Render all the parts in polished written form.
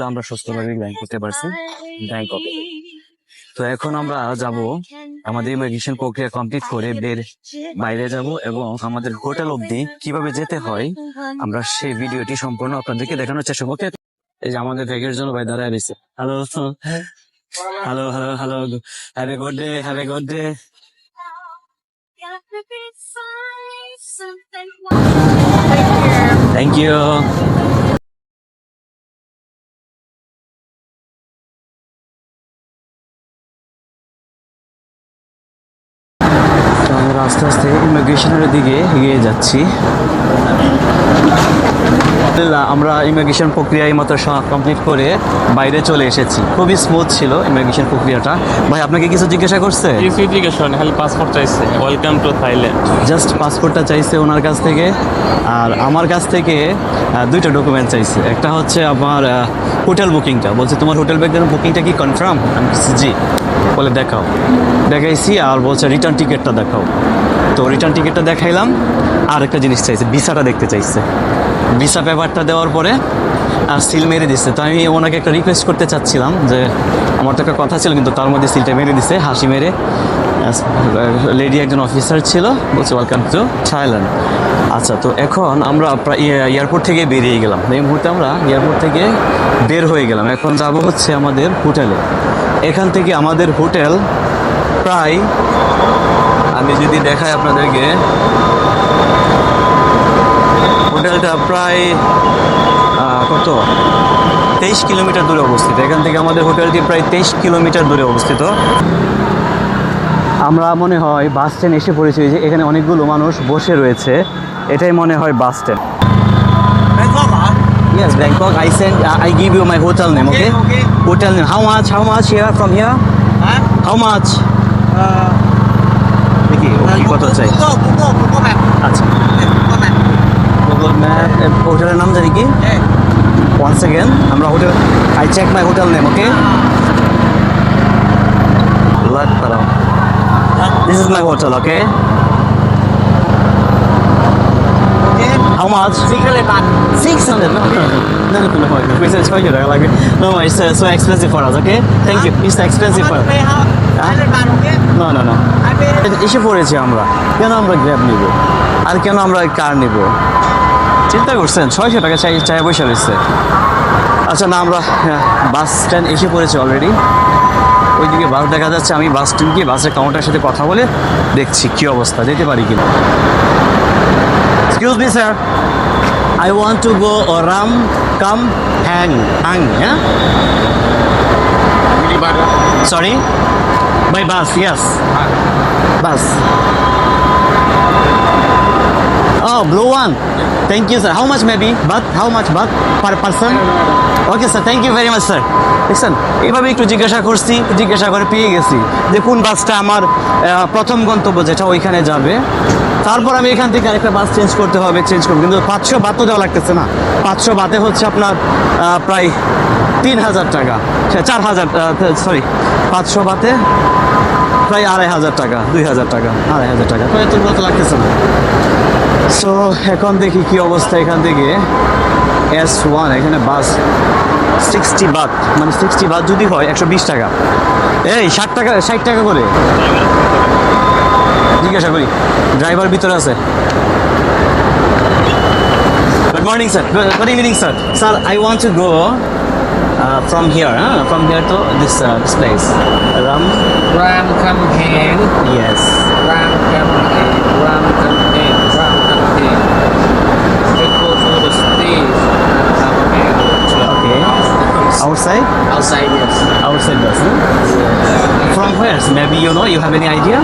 আমরা সুস্থভাবে ব্যাংক করতে পারছি ব্যাংককে। তো এখন আমরা যাব আমাদের ইমিগ্রেশন প্রক্রিয়া কমপ্লিট করে বাইরে যাব এবং আমাদের হোটেল অবধি কিভাবে যেতে হয় আমরা সেই ভিডিওটি সম্পূর্ণ আপনাদেরকে দেখানোর চেষ্টা করব। এই যে আমাদের ব্যাগের জন্য ভাই দাঁড়ায় রয়েছে। Hello hello hello hello, have a good day, have a good day. Thank you. আমরা আস্তে আস্তে ইমিগ্রেশনের দিকে এগিয়ে যাচ্ছি। আমরা ইমিগ্রেশন প্রক্রিয়া এইমাত্র কমপ্লিট করে বাইরে চলে এসেছি। খুবই স্মুথ ছিল ইমিগ্রেশন প্রক্রিয়াটা। ভাই আপনাকে কিছু জিজ্ঞাসা করছে? কিছুই জিজ্ঞাসা করেনি, খালি পাসপোর্ট চাইছে। Welcome to Thailand. জাস্ট পাসপোর্টটা চাইছে ওনার কাছ থেকে, আর আমার কাছ থেকে দুইটা ডকুমেন্ট চাইছে। একটা হচ্ছে আমার হোটেল বুকিংটা, বলছে তোমার হোটেল বুকিংটা কি কনফার্ম? আমি জি। বলে দেখাও, দেখাইছি। আর বলছে রিটার্ন টিকিটটা দেখাও। তো রিটার্ন টিকিটটা দেখাইলাম। আর একটা জিনিস চাইছে, ভিসাটা দেখতে চাইছে। ভিসা পেপারটা দেওয়ার পরে আর সিল মেরে দিচ্ছে। তো আমি ওনাকে একটা রিকোয়েস্ট করতে চাচ্ছিলাম যে আমার তো একটা কথা ছিল, কিন্তু তার মধ্যে সিলটা মেরে দিছে হাসি মেরে। লেডি একজন অফিসার ছিল, বলছে ওয়েলকাম টু থাইল্যান্ড। আচ্ছা, তো এখন আমরা এয়ারপোর্ট থেকে বেরিয়ে গেলাম। এই মুহূর্তে আমরা এয়ারপোর্ট থেকে বের হয়ে গেলাম। এখন যাব হচ্ছে আমাদের হোটেলে। এখান থেকে আমাদের হোটেল প্রায়, আমি যদি দেখাই আপনাদেরকে, হোটেলটা প্রায় কত 23 কিলোমিটার দূরে অবস্থিত। এখান থেকে আমাদের হোটেলটি প্রায় 23 কিলোমিটার দূরে অবস্থিত। আমরা মনে হয় বাস স্ট্যান্ড এসে পড়েছি। যে এখানে অনেকগুলো মানুষ বসে রয়েছে, এটাই মনে হয় bus stand. Yes, Bangkok. I give you my hotel name, okay? Hotel name. How much here from here? How much? দেখি কত চাই। আচ্ছা, গুগল ম্যাপ। হোটেলের নাম জানি কি? Once again, আমরা hotel, I check my hotel name, okay? This is my hotel, okay? How much? 600. No. It's like no, it's so expensive for us. Okay, thank you. It's expensive for us. No. এসে পড়েছি আমরা। কেন আমরা grab নিব আর কেন আমরা কার নিব? চিন্তা করছেন? 600 টাকা চাই পয়সা রয়েছে। আচ্ছা, না, আমরা বাস স্ট্যান্ড এসে পড়েছি অলরেডি। ওইদিকে বাস দেখা যাচ্ছে। আমি বাস স্ট্যান্ড গিয়ে বাসের কাউন্টারের সাথে কথা বলে দেখছি কি অবস্থা, যেতে পারি কিনা। Excuse me, sir. I want to go Ram Kam Hang. Yeah? Sorry? By bus, yes. Bus. Oh, blue one. Thank you, sir. How much maybe? How much per person? Okay, sir. Thank you very much, sir. Listen, এভাবে একটু জিজ্ঞাসা করে পেয়ে গেছি যে কোন বাসটা আমার প্রথম গন্তব্য যেটা ওইখানে যাবে। তারপর আমি এখান থেকে আরেকটা বাস চেঞ্জ করতে হবে, কিন্তু 500 বাত তো দেওয়া লাগতেছে না। 500 বাতে হচ্ছে আপনার প্রায় 3000 টাকা, 4000, সরি, 500 বাতে প্রায় 2500 টাকা, 2000 টাকা, 2500 টাকা। তো এতগুলো তো লাগতেছে না। সো এখন দেখি কি অবস্থা। এখান থেকে S1, এখানে বাস 60 বাত, মানে 60 বাত যদি হয় 120 টাকা। এই 60 টাকা করে। জিজ্ঞাসা করি, ড্রাইভার ভিতরে আছে। Good morning sir, good evening sir. Sir, I want to go from here to this place. Ram Kam Hang. Yes. Ram Kam Hang. We go to the stage. Okay. Outside? Outside, yes. Outside bus. Huh? From where? Maybe you have any idea?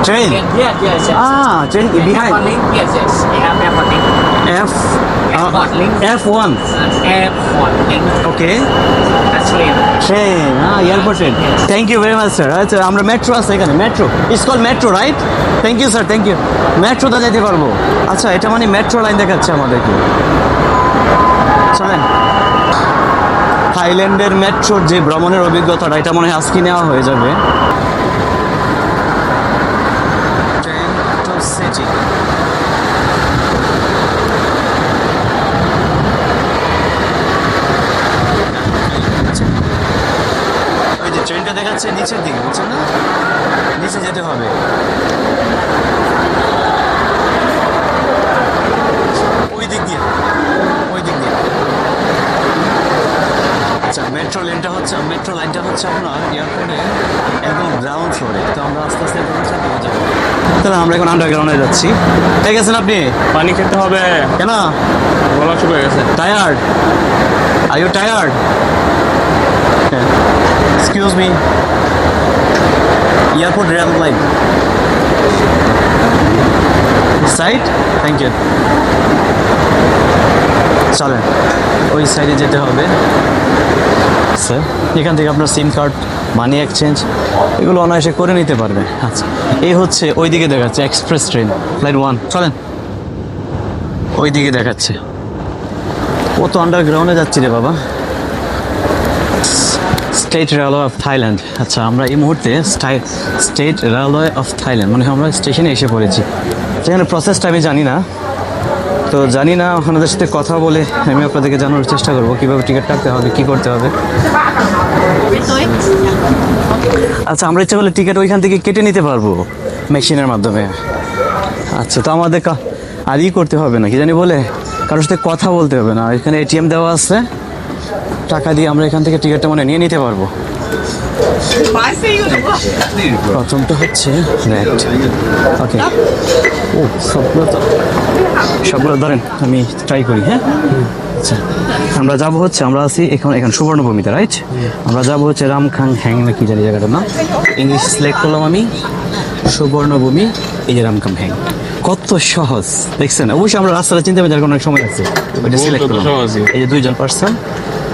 Train? Yes. Train behind. Yes. F1. Okay. Train. Airport train. Thank you very much, sir. আচ্ছা, আমরা metro আছে এখানে, metro. It's called metro, right? Thank you, sir. Thank you. মেট্রোতে যেতে পারবো। আচ্ছা, এটা মানে মেট্রো লাইন দেখাচ্ছে আমাদেরকে। চলেন। থাইল্যান্ডের মেট্রোর যে ভ্রমণের অভিজ্ঞতাটা এটা মনে হয় আজকে নেওয়া হয়ে যাবে। Train to city. ওই যে ট্রেনটা দেখাচ্ছে নিচের দিকে, বুঝছেন না? নিচে যেতে হবে। ওই দিক দিয়ে, ওই দিক দিয়ে। আচ্ছা, মেট্রো লাইনটা হচ্ছে আপনার এয়ারপোর্টে একদম গ্রাউন্ড ফ্লোরে। তো আমরা আস্তে আস্তে পৌঁছে যাবো। তাহলে আমরা এখন আন্ডারগ্রাউন্ডে যাচ্ছি। ঠিক আছেন আপনি? পানি খেতে হবে, কেন? গলা শুকিয়ে গেছে। Tired? Are you tired? Excuse me, airport rail line side. Thank you. চলেন, ওই সাইডে যেতে হবে। স্যার, এখান থেকে আপনার সিম কার্ড, মানি এক্সচেঞ্জ এগুলো অনায়াসে করে নিতে পারবে। আচ্ছা, এই হচ্ছে ওই দিকে দেখাচ্ছে এক্সপ্রেস ট্রেন ফ্লাইট 1। চলেন, ওই দিকে দেখাচ্ছে। ও তো আন্ডারগ্রাউন্ডে যাচ্ছি রে বাবা। State railway of Thailand. আচ্ছা, আমরা এই মুহূর্তে স্টেট রেলওয়ে অফ থাইল্যান্ড মানে আমরা স্টেশনে এসে পড়েছি। সেখানে প্রসেসটা আমি জানি না, তো জানি না, ওনাদের সাথে কথা বলে আমি আপনাদেরকে জানানোর চেষ্টা করবো কীভাবে টিকিট কাটতে হবে, কী করতে হবে। আচ্ছা, আমরা ইচ্ছা করলে টিকিট ওইখান থেকে কেটে নিতে পারবো মেশিনের মাধ্যমে। আচ্ছা, তো আমাদের আর করতে হবে না, কি জানি বলে কারোর সাথে কথা বলতে হবে না। এখানে এটিএম দেওয়া আছে, টাকা দিয়ে আমরা এখান থেকে টিকিটটা মানে নিয়ে নিতে পারবো। প্রথমটা হচ্ছে রেড। ওকে, ও সবগুলো ধরেন, আমি ট্রাই করি। হ্যাঁ, আচ্ছা, আমরা যাবো হচ্ছে, আমরা আছি এখন সুবর্ণভূমিতে, রাইট? আমরা যাবো হচ্ছে রামখাং হ্যাং না কি জানি জায়গাটার নাম। ইংলিশ সিলেক্ট করলাম আমি, সুবর্ণভূমি। এই যে রামখাং হ্যাং, কত সহজ দেখছেন। অবশ্যই আমরা রাস্তাটা চিনতে পারি, যার কোনো অনেক সময় আছে। ওইটা সিলেক্ট করলাম। এই যে 2 জন পার্সন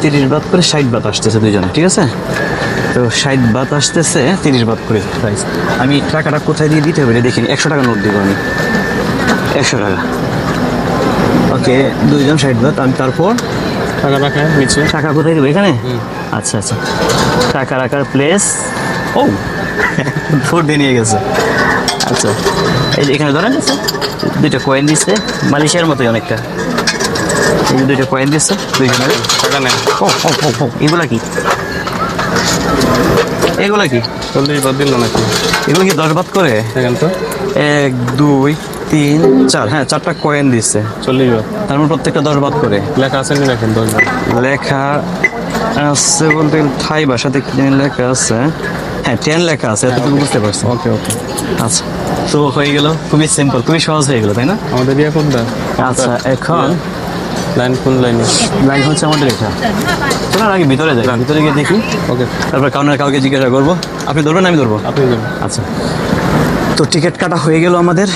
30 বাত করে 60 বাত আসতেছে 2 জনে, ঠিক আছে? তো 60 বাত আসতেছে 30 বাত করে প্রাইস। আমি টাকাটা কোথায় দিয়ে দিতে হবে দেখিনি। 100 টাকা নোট দিব আমি, 100 টাকা। ওকে, 2 জন 60 বাত। আমি তারপর টাকা রাখা নিচে। টাকা কোথায় দেবো? এখানে? আচ্ছা আচ্ছা, টাকা রাখার প্লেস। ও, ফুড দিয়ে নিয়ে গেছে। আচ্ছা, এই যে এখানে ধরেন 2টা কয়েন দিচ্ছে, মালয়েশিয়ার মতোই অনেকটা। এই যে 2টা কয়েন দিচ্ছে 2 জনের। টাকা নেই। ও ও ও ও, এগুলা কি? এগুলা কি? 40 বাদ দিল নাকি? এগুলো কি 10 বাত করে? দেখেন তো। 1 2 3 4, হ্যাঁ 4টা কয়েন দিচ্ছে। 40 বাদ। তার মানে প্রত্যেকটা 10 বাত করে। লেখা আছে নি দেখেন 10 বাদ। লেখা আছে বলতে থাই ভাষাতে কি জানি লেখা আছে। হ্যাঁ, 10 লেখা আছে, এতটুকু বুঝতে পারছি। ওকে ওকে। আচ্ছা, তো হয়ে গেল, খুবই সিম্পল, খুবই সহজ হয়ে গেল, তাই না? আমাদের ইয়ে কোনটা? আচ্ছা, এখন লাইন কোন লাইনে? লাইন হচ্ছে আমাদের এটা। চলো আগে ভিতরে যাই, ভিতরে গিয়ে দেখি। ওকে, তারপর কাউকে জিজ্ঞাসা করবো। আপনি ধরবেন না আমি ধরবো? আপনি যাবেন। আচ্ছা, তো টিকিট কাটা হয়ে গেল আমাদের।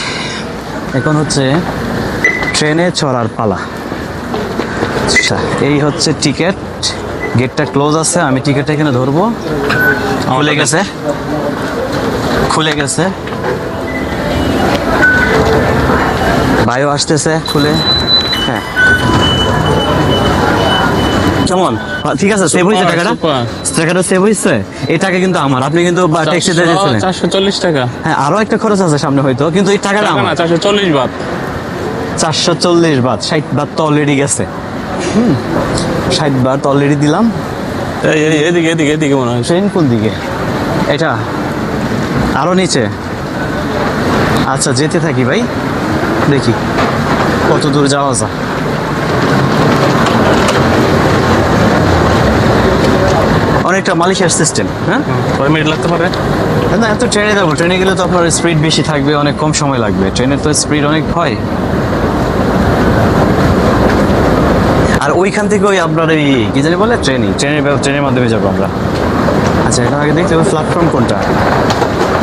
এখন হচ্ছে ট্রেনে চড়ার পালা। আচ্ছা, এই হচ্ছে টিকিট। গেটটা ক্লোজ আছে, আমি টিকিটটা এখানে ধরবো। খুলে গেছে, খুলে গেছে। ভাইও আসতেছে খুলে। হ্যাঁ, কেমন? ঠিক আছে, সেভ হয়েছে টাকাটা? টাকাটা সেভ হয়েছে। এই টাকা কিন্তু আমার, আপনি কিন্তু ট্যাক্সিতে দিয়েছিলেন। 440 টাকা। হ্যাঁ, আরো একটা খরচ আছে সামনে হয়তো, কিন্তু এই টাকাটা টাকা না, আমার। 440 বাদ। 440 বাত, 60 বাত তো অলরেডি গেছে। 60 বাত অলরেডি দিলাম। এদিকে এদিকে এদিকে মনে হয়। ট্রেন কোন দিকে? এটা আরো নিচে। আচ্ছা, যেতে থাকি ভাই, দেখি কত দূর যাওয়া যায়। অনেকটা মালয়েশিয়ার সিস্টেম। হ্যাঁ, 6 মিনিট লাগতে পারে। না, এত ট্রেনে যাবো, ট্রেনে গেলে তো আপনার স্পিড বেশি থাকবে, অনেক কম সময় লাগবে। ট্রেনের তো স্পিড অনেক হয়। আর ওইখান থেকে ওই আপনার এই কি জানি বলে ট্রেনের মাধ্যমে যাবো আমরা। আচ্ছা, এখন আগে দেখতে হবে প্ল্যাটফর্ম কোনটা।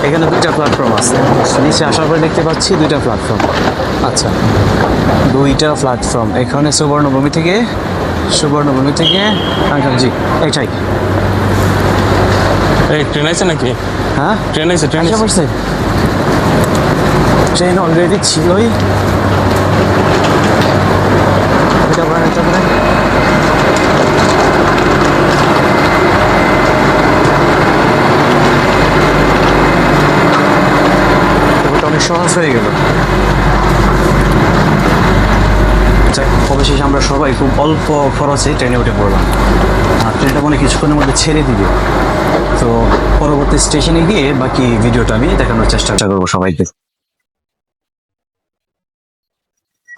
এখানে 2টা প্ল্যাটফর্ম আছে, নিচে আসার পরে দেখতে পাচ্ছি 2টা প্ল্যাটফর্ম। আচ্ছা, 2টা প্ল্যাটফর্ম। এখানে সুবর্ণভূমি থেকে জি এইটাই। এই ট্রেন আছে নাকি? হ্যাঁ, ট্রেন আছে, ট্রেন আসা আছে। পড়ছে। ট্রেন অলরেডি ছিলই। এটা সহজ হয়ে গেল। যাক, অবশেষে আমরা সবাই খুব অল্প খরচে ট্রেনে উঠে পড়লাম। আর ট্রেনটা মনে হয় কিছুক্ষণের মধ্যে ছেড়ে দিবে। তো পরবর্তী স্টেশনে গিয়ে বাকি ভিডিওটা আমি দেখানোর চেষ্টা করবো সবাইকে।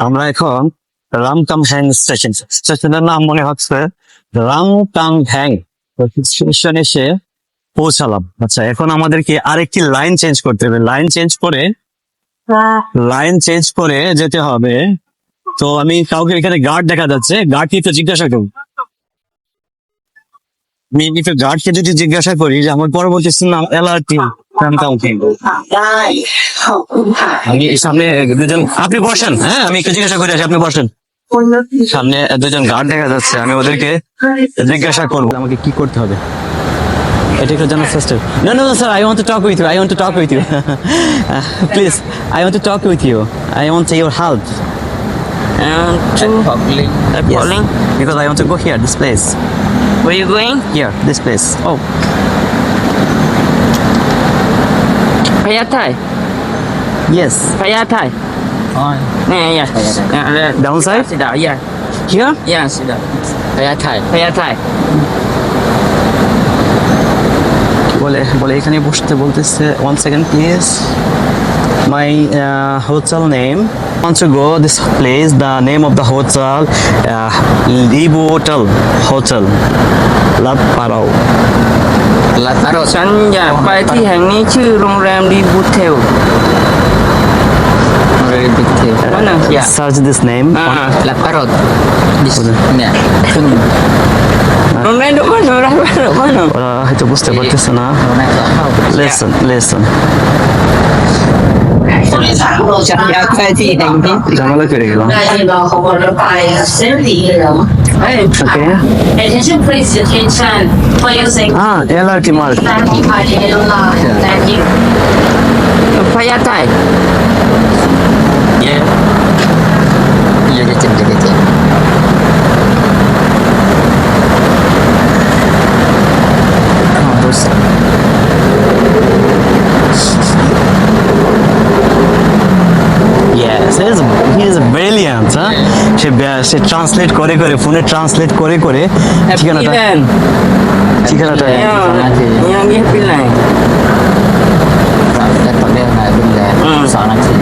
আমরা এখন রামকামহ্যাং স্টেশন, স্টেশনের নাম মনে হচ্ছে রামকামহ্যাং স্টেশন এসে পৌঁছালাম। আচ্ছা, এখন আমাদেরকে আরেকটি লাইন চেঞ্জ করতে হবে। লাইন চেঞ্জ করে যেতে হবে। তো আমি কাউকে এখানে গার্ড দেখা যাচ্ছে, গার্ডকে তো জিজ্ঞাসা করি। আমি একটু গার্ডকে যদি জিজ্ঞাসা করি যে আমার পরবর্তী নাম এলআরটি রামকামহ্যাং। আমি সামনে দুজন, আপনি বসেন। হ্যাঁ, আমি একটু জিজ্ঞাসা করে আসি, আপনি বসেন। সামনে দুজন গার্ড দেখা যাচ্ছে, আমি ওদেরকে জিজ্ঞাসা করবো আমাকে কি করতে হবে। এটা একটু জানার চেষ্টা। No, no, no, sir. I want to talk with you. I want to talk with you. Please, I want to talk with you. I want your help. Public. Yes. Because I want to go here, this place. Where you going? Here, this place. Oh, Phaya Thai. yes. Phaya Thai. Yeah, yeah. Downside? Sit down. Yeah, Here? yeah. Sit down. Phaya Thai. Phaya Thai. বলে বলে এখানে বসতে বলতেছে। 1 second, please. My hotel name. I want to go this place. The name of the hotel, Libotel Hotel, La Parau. La Parrot. ฉันอยากไปที่แห่งนี้ชื่อโรงแรมดีบูเทล Very big tail. นั่นน่ะอย่า Search this name. La Parrot. This. Yeah. โรงแรมดูมันโรงแรมดูมัน ওরা হয়তো বুঝতে পারতেছে না। Listen, listen. ฉันอยากไปที่แห่งนี้ ঝামেলা করে গেলাম। Hey, Okay. Attention please, attention. For using LRT mark. Thank you. พญาไท Yeah. Jaga-jaga. Terus. Yes, he is brilliant, huh? Say translate করে করে, ফোনে ট্রান্সলেট করে করে ঠিকানাটা ঠিকানাটা yang dia pilih Dapat dia nak benda. Soal nanti.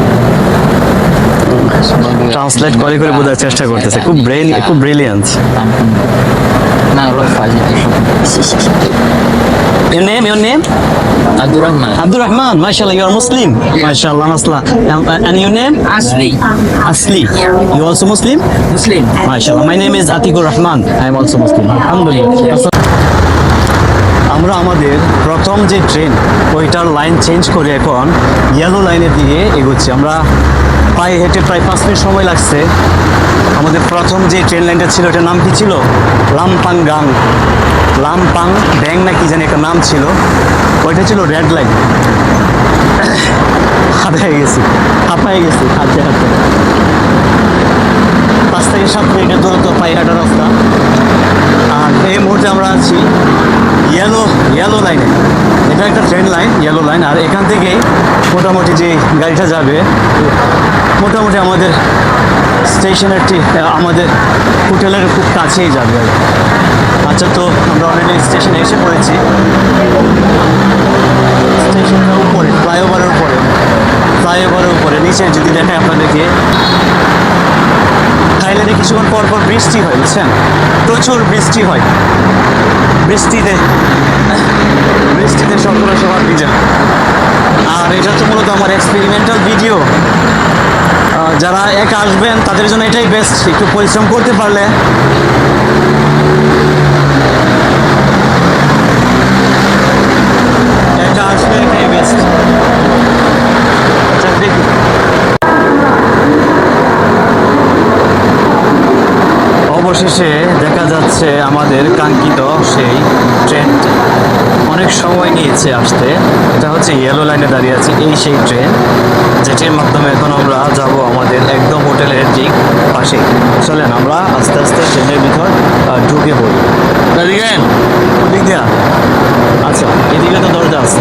Translate করে করে বোঝার চেষ্টা করতেছে। খুব brilliant. Nah, lo fazia Your name? Abdul Rahman. Abdul Rahman. MashaAllah, you are Muslim. MashaAllah, mashallah. And your name? asli Asli. You also Muslim? Muslim. MashaAllah. My name is Atikur Rahman. I am also Muslim. Alhamdulillah. আমরা আমাদের প্রথম যে train ওইটার line change করে এখন yellow লাইনের দিকে এগোচ্ছি। আমরা পায়ে হেঁটে প্রায় 5 মিনিট সময় লাগছে। আমাদের প্রথম যে ট্রেন লাইনটা ছিল ওটার নাম কি ছিল? লামপাং ব্যাং না কি জানি একটা নাম ছিল। ওইটা ছিল রেড লাইন। হাঁপায়ে গেছি হাঁটতে 5 থেকে 7 মিনিটের দূরত্ব পায়ে হাঁটার রাস্তা। আর এই মুহূর্তে আমরা আছি ইয়েলো লাইনে। এটা একটা ট্রেন লাইন, ইয়েলো লাইন। আর এখান থেকেই মোটামুটি যে গাড়িটা যাবে মোটামুটি আমাদের স্টেশনেরটি আমাদের হোটেলের খুব কাছেই যাবে আর কি। আচ্ছা, তো আমরা অলরেডি স্টেশনে এসে পড়েছি। স্টেশনের উপরে ফ্লাইওভারের উপরে নিচে যদি দেখেন আপনাদেরকে, থাইল্যান্ডে কিছুক্ষণ পর পর বৃষ্টি হয়, বুঝছেন? প্রচুর বৃষ্টি হয়। বৃষ্টিতে সবগুলো সবার ভিজে। আর এটা তো মূলত আমার এক্সপেরিমেন্টাল ভিডিও। যারা একা আসবেন তাদের জন্য এটাই বেস্ট। একটু পরিশ্রম করতে পারলে একা আসলে এটাই বেস্ট। আচ্ছা, দেখি অবশেষে দেখা যাচ্ছে আমাদের কাঙ্ক্ষিত সেই ট্রেনটি। অনেক সময় নিয়েছে আসতে। এটা হচ্ছে ইয়েলো লাইনে দাঁড়িয়ে আছে, এই সেই ট্রেন যেটির মাধ্যমে এখন আমরা যাব আমাদের একদম হোটেলের ঠিক পাশে। চলেন আমরা আস্তে আস্তে ট্রেনের ভিতর ঢুকে পড়ি। এদিকে দিক দিয়া? আচ্ছা, এদিকে তো দরজা আছে।